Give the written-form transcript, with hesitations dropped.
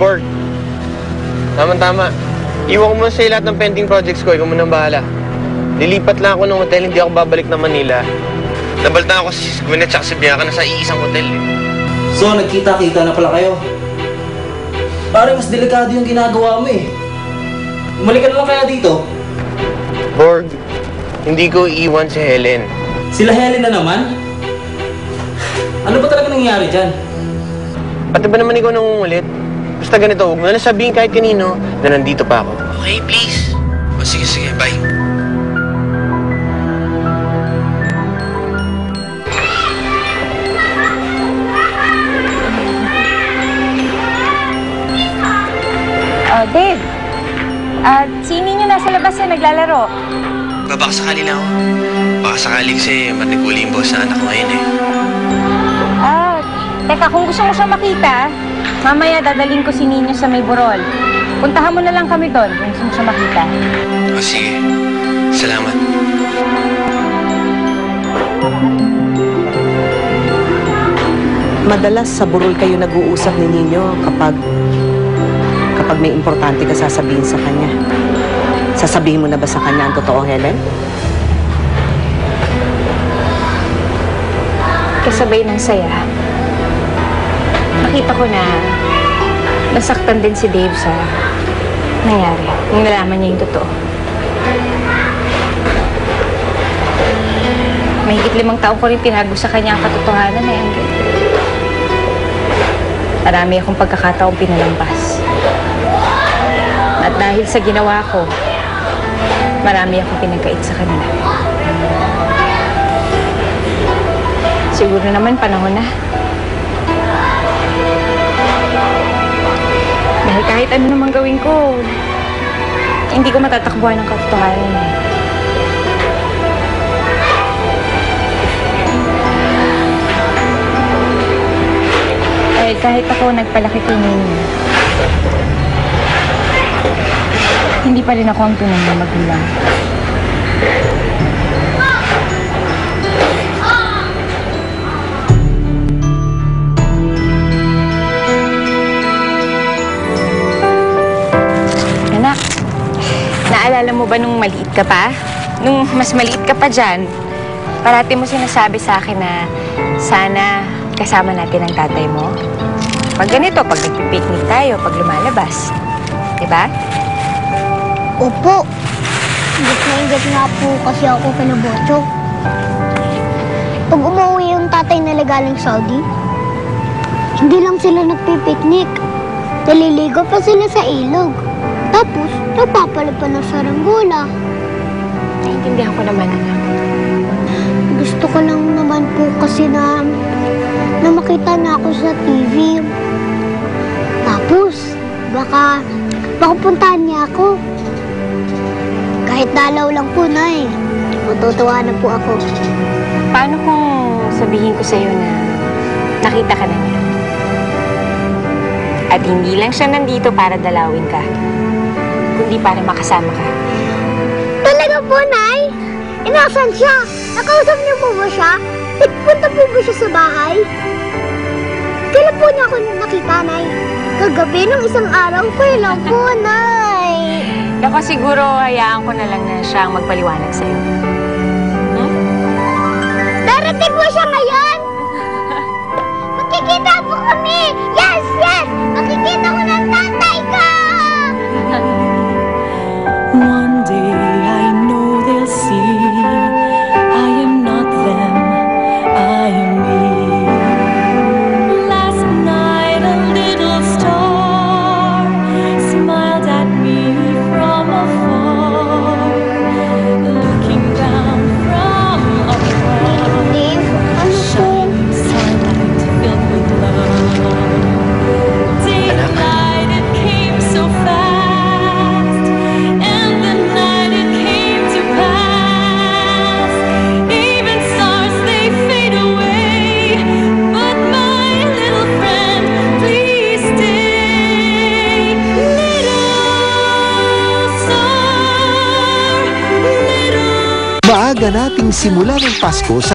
Borg, tama-tama. Iwan ko muna sa'yo lahat ng pending projects ko. Ikaw muna ang bahala. Lilipat lang ako ng hotel, hindi ako babalik ng Manila. Nabaltaan ako si Gwyneth at si Bianca na sa iisang hotel. So, nagkita-kita na pala kayo. Pare, mas delikado yung ginagawa mo eh. Umalik ka na lang kaya dito. Borg, hindi ko iiwan si Helen. Sila Helen na naman? Ano ba talaga nangyayari dyan? Pati ba naman ikaw nangungulit? Basta ganito, huwag mo na sabihin kahit kanino na nandito pa ako. Okay, please. O sige, bye. Oh, Dave. Si ninyo nasa labas na naglalaro. Baka sakali lang ako. Baka sakali kasi matiguli yung boss na anak ko ngayon eh. Teka, kung gusto mo siya makita, mamaya dadaling ko si Ninyo sa may burol. Puntahan mo na lang kami doon kung gusto mo siya makita. O sige. Salamat. Madalas sa burol kayo nag-uusap ni Ninyo kapag may importante ka sasabihin sa kanya. Sasabihin mo na ba sa kanya ang totoo, Helen? Kasabay ng saya. Nakita ko na nasaktan din si Dave sa nangyari. Nung nalaman niya yung totoo. Mahigit 5 taon ko rin tinago sa kanya ang katotohanan eh. Marami akong pagkakataong pinalampas. At dahil sa ginawa ko, marami akong pinagkait sa kanila. Siguro naman panahon na. Dahil kahit ano naman gawin ko, hindi ko matatakbuhan ng katotohanan eh. Dahil kahit ako nagpalaki kay Ninyo, hindi pa rin ako ang tunay na magulang. Anak, naalala mo ba nung maliit ka pa? Nung mas maliit ka pa dyan, parati mo sinasabi sa akin na sana kasama natin ang tatay mo. Pag ganito, pag nagpipiknik tayo, pag lumalabas. Diba? Opo. Ingit nga po kasi ako kay Bocho. Pag umuwi yung tatay nila galing Saudi, hindi lang sila nagpipiknik. Naliligo pa sila sa ilog. Tapos, napapala pa ng saranggola. Naiintindihan ko naman, anak. Gusto ko lang naman po kasi na makita na ako sa TV. Tapos, baka puntahan niya ako. Kahit dalaw lang po, Nay. Matutuwa na po ako. Paano kung sabihin ko sa'yo na nakita ka na niya? At hindi lang siya nandito para dalawin ka, kundi para makasama ka. Talaga po, Nay? Inasan siya? Nakausap niyo po ba siya? Nagpunta po ba siya sa bahay? Kailan po niya ako nakita, Nay? Kagabi ng isang araw, kailan po, Nay? Naku, siguro hayaan ko na lang na siya ang magpaliwanag sa'yo. Darating po siya ngayon! Magkikita po kami! Yes! Makikita ko ng tatay ko! One day I know they'll see I am not them, I am me. Last night a little star smiled at me from afar, looking down from above. Dave, ano po? Shining sunlight filled with love. Daylight, it came so fast, and the night it came to pass. Even stars, they fade away, but my little friend, please stay. Little star, little... Maaga nating simula ng Pasko sa